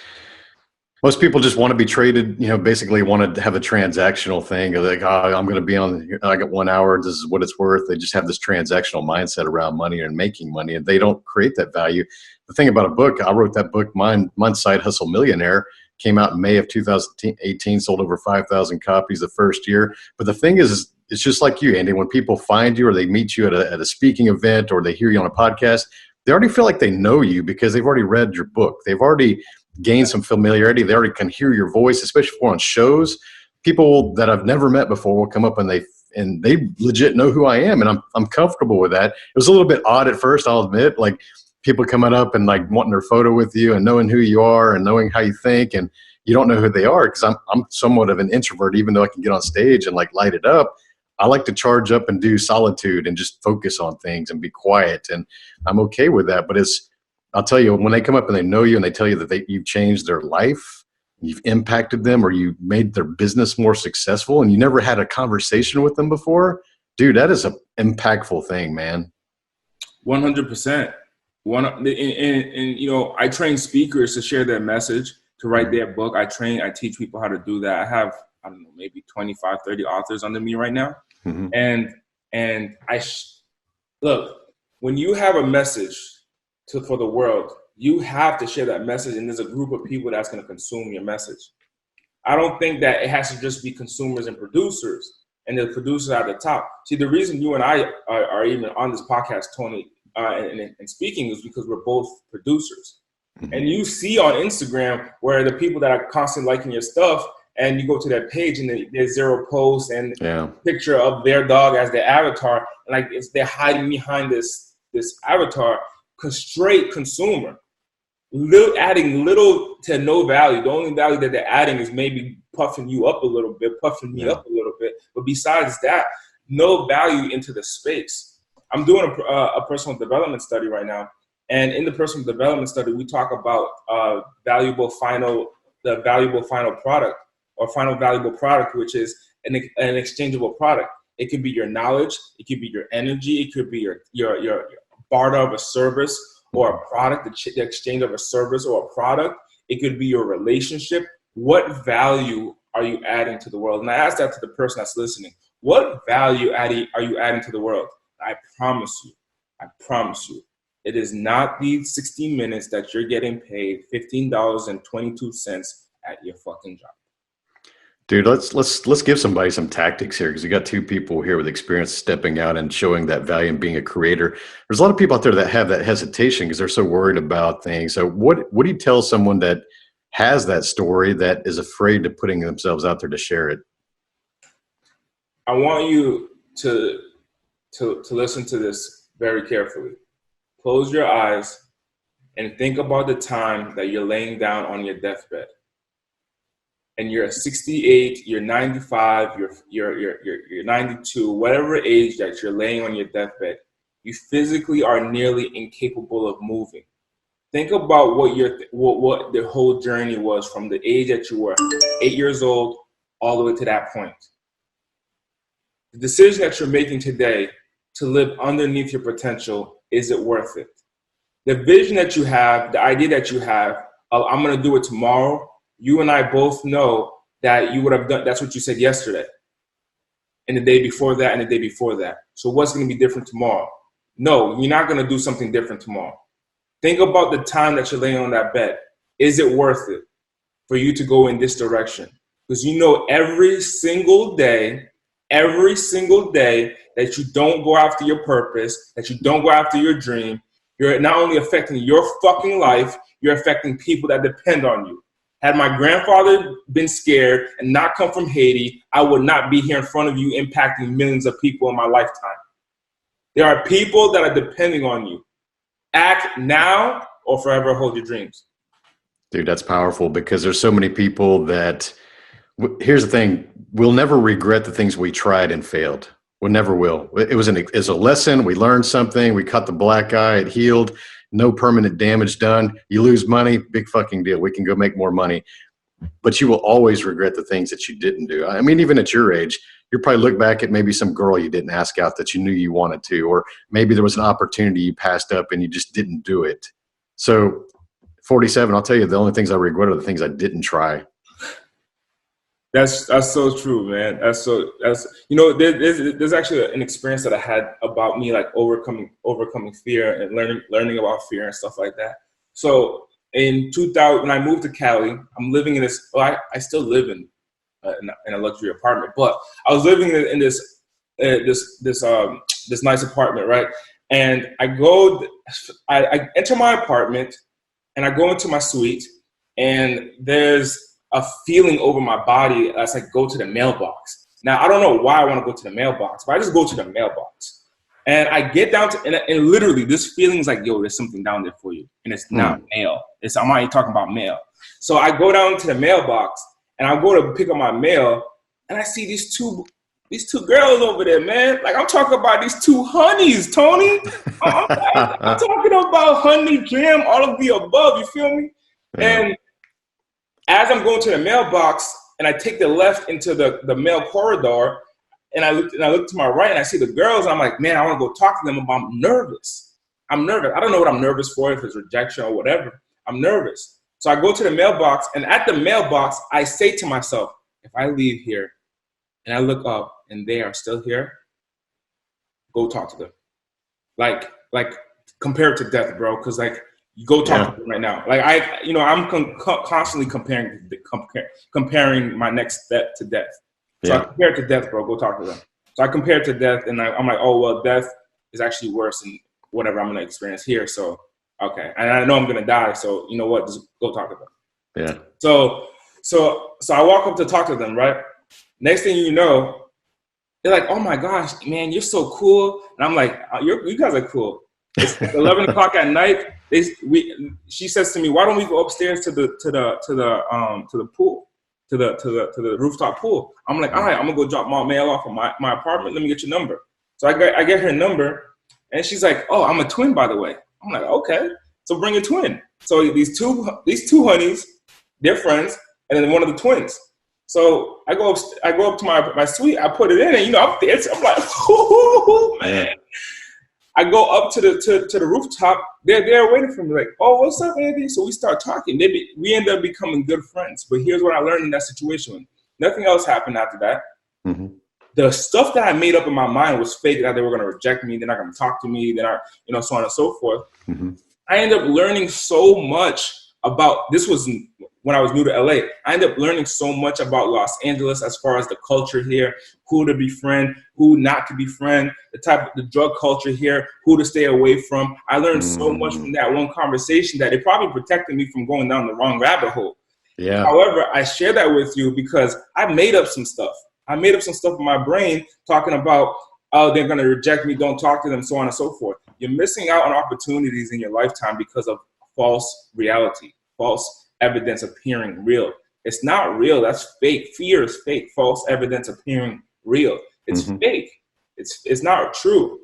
most people just want to be traded, basically want to have a transactional thing. Like, I'm going to be I got 1 hour. This is what it's worth. They just have this transactional mindset around money and making money, and they don't create that value. The thing about a book, I wrote that book, Mine Side Hustle Millionaire, came out in May of 2018, sold over 5,000 copies the first year. But the thing is, it's just like you, Andy, when people find you or they meet you at a speaking event or they hear you on a podcast, they already feel like they know you because they've already read your book. They've already gained some familiarity. They already can hear your voice, especially if we're on shows. People that I've never met before will come up and they legit know who I am, and I'm comfortable with that. It was a little bit odd at first, I'll admit, like people coming up and like wanting their photo with you and knowing who you are and knowing how you think, and you don't know who they are because I'm somewhat of an introvert, even though I can get on stage and like light it up. I like to charge up and do solitude and just focus on things and be quiet, and I'm okay with that. But I'll tell you, when they come up and they know you and they tell you that you've changed their life, you've impacted them, or you made their business more successful, and you never had a conversation with them before, dude, that is an impactful thing, man. 100%. And I train speakers to share their message, to write their book. I teach people how to do that. I have, I don't know, maybe 25, 30 authors under me right now. Mm-hmm. And look, when you have a message for the world, you have to share that message, and there's a group of people that's going to consume your message. I don't think that it has to just be consumers and producers, and the producers at the top. See, the reason you and I are even on this podcast, Tony, and speaking is because we're both producers. Mm-hmm. And you see on Instagram where the people that are constantly liking your stuff, and you go to that page and there's 0 posts and picture of their dog as their avatar, and like they're hiding behind this avatar. Straight consumer, adding little to no value. The only value that they're adding is maybe puffing you up a little bit, puffing me up a little bit. But besides that, no value into the space. I'm doing a personal development study right now. And in the personal development study, we talk about the valuable final product, or final valuable product, which is an exchangeable product. It could be your knowledge. It could be your energy. It could be your barter of a service or a product, the exchange of a service or a product. It could be your relationship. What value are you adding to the world? And I ask that to the person that's listening. What value are you adding to the world? I promise you, it is not these 60 minutes that you're getting paid $15.22 at your fucking job. Dude, let's give somebody some tactics here, because you got two people here with experience stepping out and showing that value and being a creator. There's a lot of people out there that have that hesitation because they're so worried about things. So what do you tell someone that has that story that is afraid to putting themselves out there to share it? I want you to to listen to this very carefully. Close your eyes and think about the time that you're laying down on your deathbed. And you're 68, you're 95, you're 92, whatever age that you're laying on your deathbed, you physically are nearly incapable of moving. Think about what the whole journey was from the age that you were 8 years old all the way to that point. The decision that you're making today to live underneath your potential, is it worth it? The vision that you have, the idea that you have, I'm going to do it tomorrow. You and I both know that you would have done, that's what you said yesterday, and the day before that, and the day before that. So what's going to be different tomorrow? No, you're not going to do something different tomorrow. Think about the time that you're laying on that bed. Is it worth it for you to go in this direction? Because you know every single day that you don't go after your purpose, that you don't go after your dream, you're not only affecting your fucking life, you're affecting people that depend on you. Had my grandfather been scared and not come from Haiti, I would not be here in front of you impacting millions of people in my lifetime. There are people that are depending on you. Act now or forever hold your dreams. Dude, that's powerful, because there's so many people that, here's the thing, we'll never regret the things we tried and failed. We never will. It was a lesson. We learned something. We cut the black eye. It healed. No permanent damage done. You lose money, big fucking deal. We can go make more money. But you will always regret the things that you didn't do. I mean, even at your age, you'll probably look back at maybe some girl you didn't ask out that you knew you wanted to, or maybe there was an opportunity you passed up and you just didn't do it. So 47, I'll tell you, the only things I regret are the things I didn't try. That's so true, man. That's you know, there's actually an experience that I had about me, like overcoming fear and learning about fear and stuff like that. So in 2000, when I moved to Cali, I'm living in this. Well, I still live in a luxury apartment, but I was living in this nice apartment, right? And I enter my apartment, and I go into my suite, and there's a feeling over my body as I go to the mailbox. Now, I don't know why I want to go to the mailbox, but I just go to the mailbox. And I get down to, and literally this feeling is like, yo, there's something down there for you. And it's not mail. I'm not even talking about mail. So I go down to the mailbox, and I go to pick up my mail, and I see these two girls over there, man. Like, I'm talking about these two honeys, Tony. I'm talking about honey, jam, all of the above, you feel me? Yeah. And as I'm going to the mailbox, and I take the left into the mail corridor, and I look to my right, and I see the girls, and I'm like, man, I want to go talk to them, but I'm nervous. I don't know what I'm nervous for, if it's rejection or whatever. I'm nervous. So I go to the mailbox, and at the mailbox, I say to myself, if I leave here and I look up and they are still here, go talk to them. Like compare it to death, bro, because like, you go talk to them right now. Like I'm constantly comparing my next step to death. So I compare it to death, bro. Go talk to them. So I compare it to death, and I'm like, oh well, death is actually worse than whatever I'm gonna experience here. So okay, and I know I'm gonna die. So you know what? Just go talk to them. Yeah. So I walk up to talk to them, right? Next thing you know, they're like, oh my gosh, man, you're so cool. And I'm like, you guys are cool. It's 11 o'clock at night. She says to me, why don't we go upstairs to the pool, to the rooftop pool? I'm like, all right, I'm gonna go drop my mail off at my apartment. Let me get your number. So I get her number, and she's like, oh, I'm a twin, by the way. I'm like, okay, so bring a twin. So these two honeys, they're friends, and then one of the twins. So I go up to my suite. I put it in, and I'm like, oh man. I go up to the rooftop. They're there waiting for me. Like, oh, what's up, Andy? So we start talking. We end up becoming good friends. But here's what I learned in that situation. Nothing else happened after that. Mm-hmm. The stuff that I made up in my mind was fake. That they were going to reject me. They're not going to talk to me. They're not, so on and so forth. Mm-hmm. I ended up learning so much about. This was when I was new to LA. I ended up learning so much about Los Angeles as far as the culture here, who to befriend, who not to befriend, the drug culture here, who to stay away from. I learned so much from that one conversation that it probably protected me from going down the wrong rabbit hole. Yeah. However, I share that with you because I made up some stuff. I made up some stuff in my brain talking about oh, they're going to reject me, don't talk to them, so on and so forth. You're missing out on opportunities in your lifetime because of false reality, false evidence appearing real. It's not real. That's fake. Fear is fake. False evidence appearing real. It's fake. It's not true.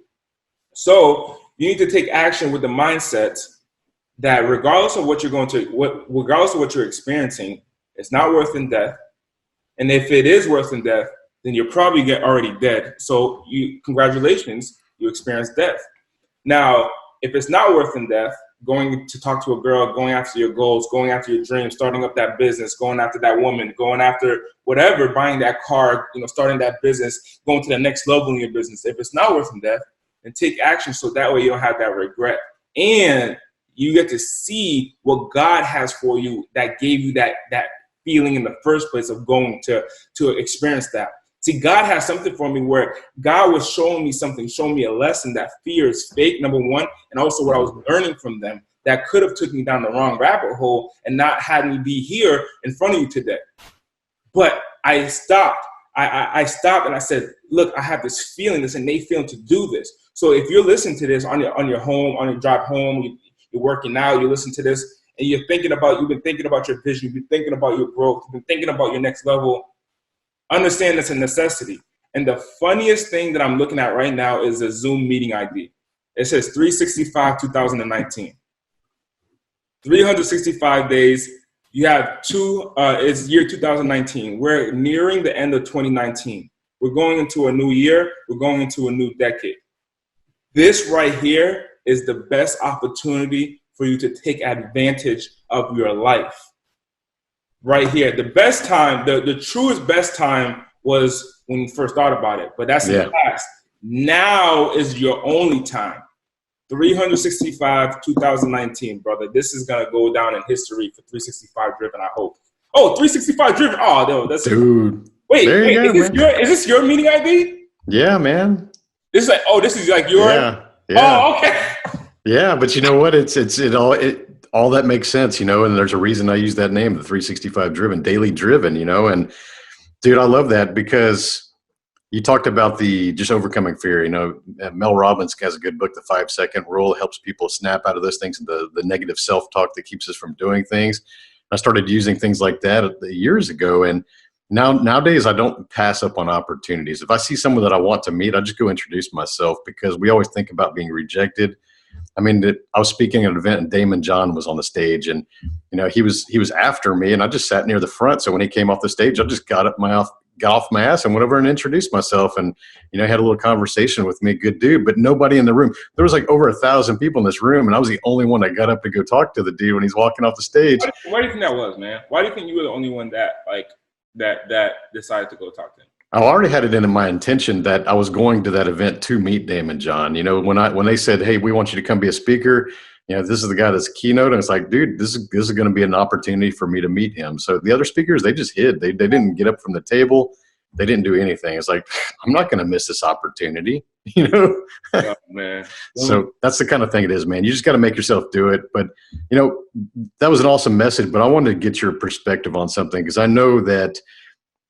So you need to take action with the mindset that regardless of what regardless of what you're experiencing, it's not worse than death. And if it is worse than death, then you're probably already dead. So congratulations, you experienced death. Now, if it's not worse than death, going to talk to a girl, going after your goals, going after your dreams, starting up that business, going after that woman, going after whatever, buying that car, starting that business, going to the next level in your business. If it's not worse than death, then take action so that way you don't have that regret. And you get to see what God has for you that gave you that feeling in the first place of going to experience that. See, God has something for me where God was showing me something, showing me a lesson that fear is fake, number one, and also what I was learning from them that could have took me down the wrong rabbit hole and not had me be here in front of you today. But I stopped. I stopped and I said, look, I have this feeling, this innate feeling to do this. So if you're listening to this on your home, on your drive home, you're working out, you listen to this, and you've been thinking about your vision, you've been thinking about your growth, you've been thinking about your next level, understand it's a necessity. And the funniest thing that I'm looking at right now is a Zoom meeting ID. It says 365-2019. 365 days. You have it's year 2019. We're nearing the end of 2019. We're going into a new year. We're going into a new decade. This right here is the best opportunity for you to take advantage of your life. Right here. The best time, the truest best time was when you first thought about it, but that's in the past. Now is your only time. 365, 2019, brother. This is going to go down in history for 365 Driven, I hope. Oh, 365 Driven. Oh, no, that's... Dude. Wait, is this your meeting ID? Yeah, man. This is like your... Yeah. Oh, okay. Yeah, but you know what? All that makes sense, and there's a reason I use that name, the 365 Driven, daily driven, and dude, I love that because you talked about the just overcoming fear. Mel Robbins has a good book, The 5-Second Rule. It helps people snap out of those things, the negative self-talk that keeps us from doing things. I started using things like that years ago, and nowadays I don't pass up on opportunities. If I see someone that I want to meet, I just go introduce myself because we always think about being rejected. I mean, I was speaking at an event and Damon John was on the stage, and he was after me, and I just sat near the front. So when he came off the stage, I just got off my ass and went over and introduced myself, and had a little conversation with me. Good dude, but nobody in the room. There was like over 1,000 people in this room, and I was the only one that got up to go talk to the dude when he's walking off the stage. Why do you think that was, man? Why do you think you were the only one that decided to go talk to him? I already had it in my intention that I was going to that event to meet Damon John. When they said, "Hey, we want you to come be a speaker," this is the guy that's keynote, and it's like, dude, this is going to be an opportunity for me to meet him. So the other speakers, they just hid. They didn't get up from the table. They didn't do anything. It's like, I'm not going to miss this opportunity, Oh, man. So that's the kind of thing it is, man. You just got to make yourself do it. But that was an awesome message. But I wanted to get your perspective on something because I know that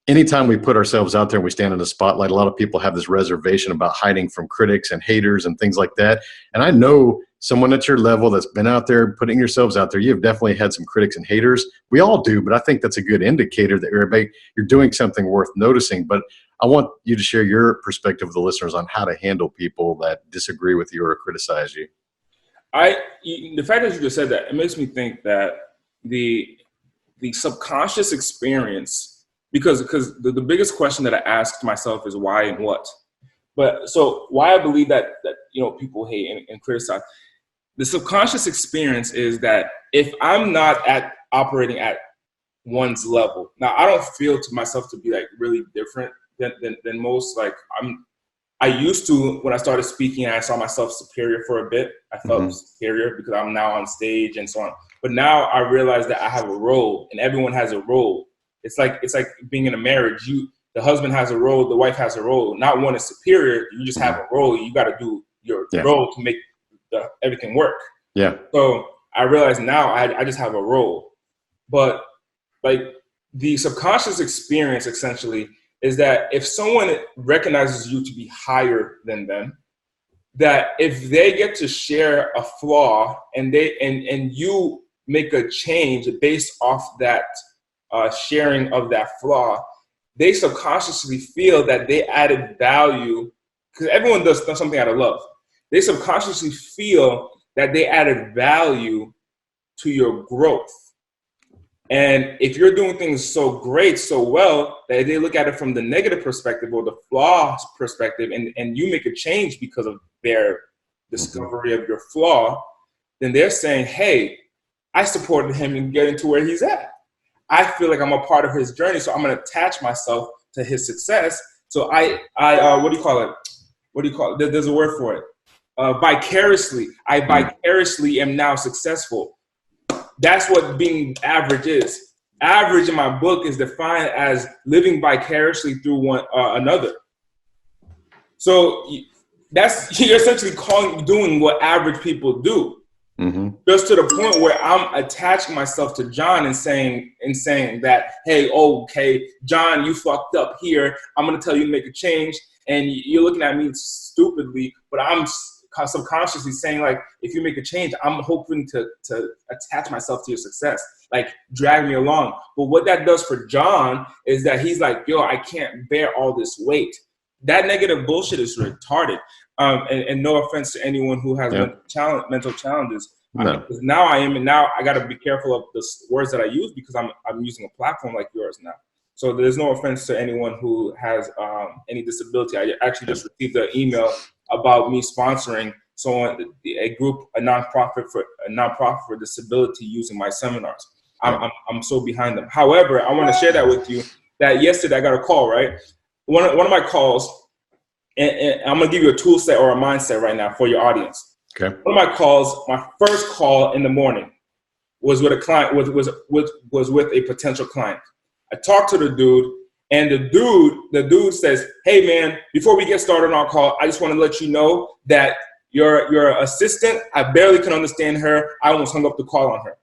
anytime we put ourselves out there and we stand in the spotlight, a lot of people have this reservation about hiding from critics and haters and things like that. And I know someone at your level that's been out there, putting yourselves out there, you've definitely had some critics and haters. We all do, but I think that's a good indicator that you're doing something worth noticing. But I want you to share your perspective with the listeners on how to handle people that disagree with you or criticize you. The fact that you just said that, it makes me think that the subconscious experience, because the biggest question that I ask myself is why and what. But so why I believe that people hate and criticize. The subconscious experience is that if I'm not operating at one's level, now I don't feel to myself to be like really different than most. Like I used to, when I started speaking, I saw myself superior for a bit. I felt superior because I'm now on stage and so on. But now I realize that I have a role, and everyone has a role. It's like being in a marriage. The husband has a role, the wife has a role. Not one is superior. You just have a role. You got to do your role to make everything work. Yeah. So I realize now I just have a role, but like the subconscious experience essentially is that if someone recognizes you to be higher than them, that if they get to share a flaw and you make a change based off that sharing of that flaw, they subconsciously feel that they added value, because everyone does something out of love. They subconsciously feel that they added value to your growth. And if you're doing things so great, so well, that they look at it from the negative perspective or the flaw perspective, and you make a change because of their discovery of your flaw, then they're saying, hey, I supported him in getting to where he's at. I feel like I'm a part of his journey, so I'm going to attach myself to his success. So I what do you call it? There's a word for it. Vicariously. I vicariously am now successful. That's what being average is. Average in my book is defined as living vicariously through one another. So you're essentially doing what average people do. Just to the point where I'm attaching myself to John and saying that, hey, okay, John, you fucked up here. I'm gonna tell you to make a change, and you're looking at me stupidly, but I'm subconsciously saying, like, if you make a change, I'm hoping to attach myself to your success, like drag me along. But what that does for John is that he's like, yo, I can't bear all this weight. That negative bullshit is retarded. And no offense to anyone who has mental challenges. No. Now I got to be careful of the words that I use, because I'm using a platform like yours now. So there's no offense to anyone who has any disability. I actually just received an email about me sponsoring a nonprofit for disability using my seminars. I'm so behind them. However, I want to share that with you that yesterday I got a call, right? One of my calls, and I'm gonna give you a tool set or a mindset right now for your audience. Okay. One of my calls, my first call in the morning, was with a client, was with a potential client. I talked to the dude, and the dude says, "Hey man, before we get started on our call, I just want to let you know that your assistant, I barely can understand her. I almost hung up the call on her."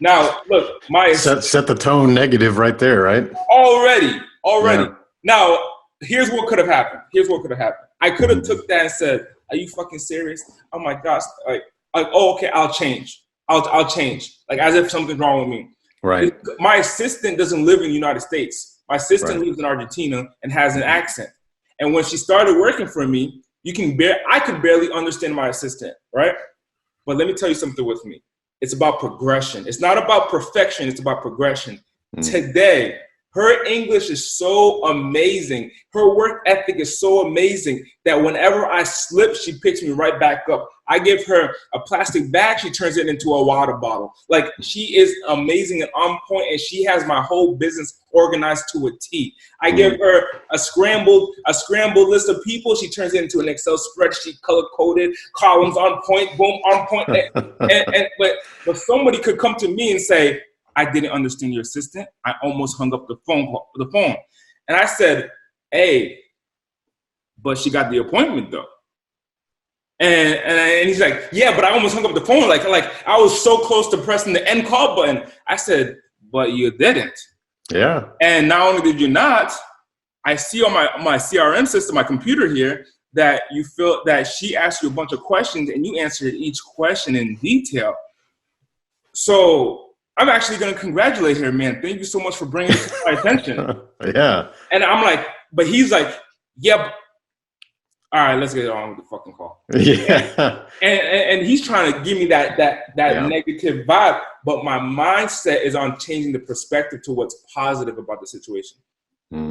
Now look, set the tone negative right there, right? Already. Yeah. Now, here's what could have happened. I could have took that and said, "Are you fucking serious? Oh my gosh!" Like, oh, okay, I'll change. I'll change. Like, as if something's wrong with me. Right. My assistant doesn't live in the United States. My assistant lives in Argentina and has an accent. And when she started working for me, I could barely understand my assistant, right? But let me tell you something with me. It's about progression. It's not about perfection. It's about progression. Today, her English is so amazing. Her work ethic is so amazing that whenever I slip, she picks me right back up. I give her a plastic bag, she turns it into a water bottle. Like, she is amazing and on point, and she has my whole business organized to a T. I give her a scrambled list of people, she turns it into an Excel spreadsheet, color-coded, columns on point, boom, on point. But somebody could come to me and say, "I didn't understand your assistant. I almost hung up the phone." And I said, "Hey, but she got the appointment though." And he's like, "Yeah, but I almost hung up the phone. Like I was so close to pressing the end call button." I said, "But you didn't." Yeah. And not only did you not, I see on my CRM system, my computer here, that you feel that she asked you a bunch of questions and you answered each question in detail. So I'm actually going to congratulate her, man. Thank you so much for bringing it to my attention. Yeah. And I'm like, but he's like, "Yeah, all right, let's get on with the fucking call." Yeah. And he's trying to give me that negative vibe, but my mindset is on changing the perspective to what's positive about the situation.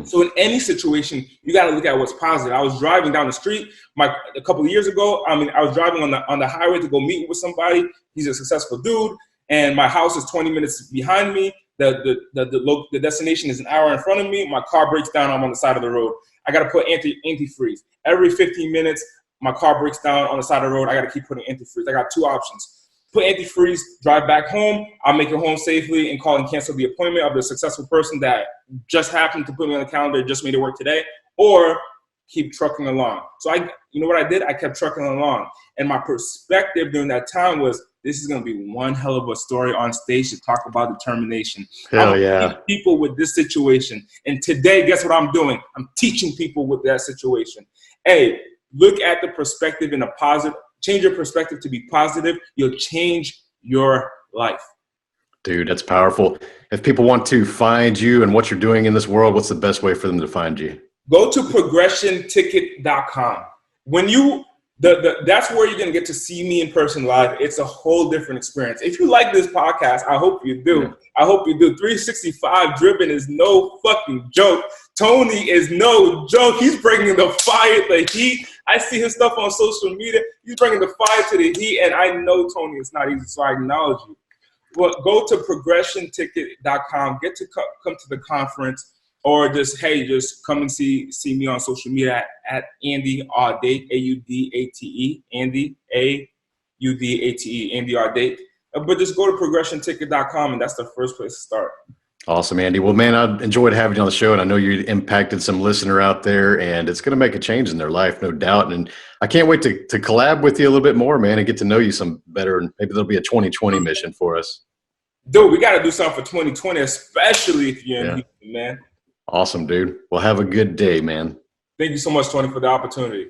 So in any situation, you got to look at what's positive. I was driving down the street a couple of years ago. I was driving on the highway to go meet with somebody. He's a successful dude. And my house is 20 minutes behind me. The destination is an hour in front of me. My car breaks down. I'm on the side of the road. I got to put antifreeze. Every 15 minutes, my car breaks down on the side of the road. I got to keep putting antifreeze. I got two options. Put antifreeze, drive back home. I'll make it home safely and call and cancel the appointment of the successful person that just happened to put me on the calendar, just made it work today. Or keep trucking along. So you know what I did? I kept trucking along. And my perspective during that time was, this is going to be one hell of a story on stage to talk about determination. Hell I'm yeah. teach people with this situation. And today, guess what I'm doing? I'm teaching people with that situation. Hey, look at the perspective in a positive, change your perspective to be positive. You'll change your life. Dude, that's powerful. If people want to find you and what you're doing in this world, what's the best way for them to find you? Go to progressionticket.com. When you that's where you're going to get to see me in person live. It's a whole different experience. If you like this podcast, I hope you do. Yeah. I hope you do. 365 Driven is no fucking joke. Tony is no joke. He's bringing the fire, the heat. I see his stuff on social media. He's bringing the fire to the heat, and I know, Tony, it's not easy, so I acknowledge you. Well, go to progressionticket.com. Get to come to the conference. Or just come and see me on social media at Andy Audate, Audate, Andy, Audate, Andy Audate. But just go to progressionticket.com, and that's the first place to start. Awesome, Andy. Well, man, I enjoyed having you on the show, and I know you impacted some listener out there, and it's going to make a change in their life, no doubt. And I can't wait to collab with you a little bit more, man, and get to know you some better. And maybe there'll be a 2020 mission for us. Dude, we got to do something for 2020, especially if you're in Houston, man. Awesome, dude. Well, have a good day, man. Thank you so much, Tony, for the opportunity.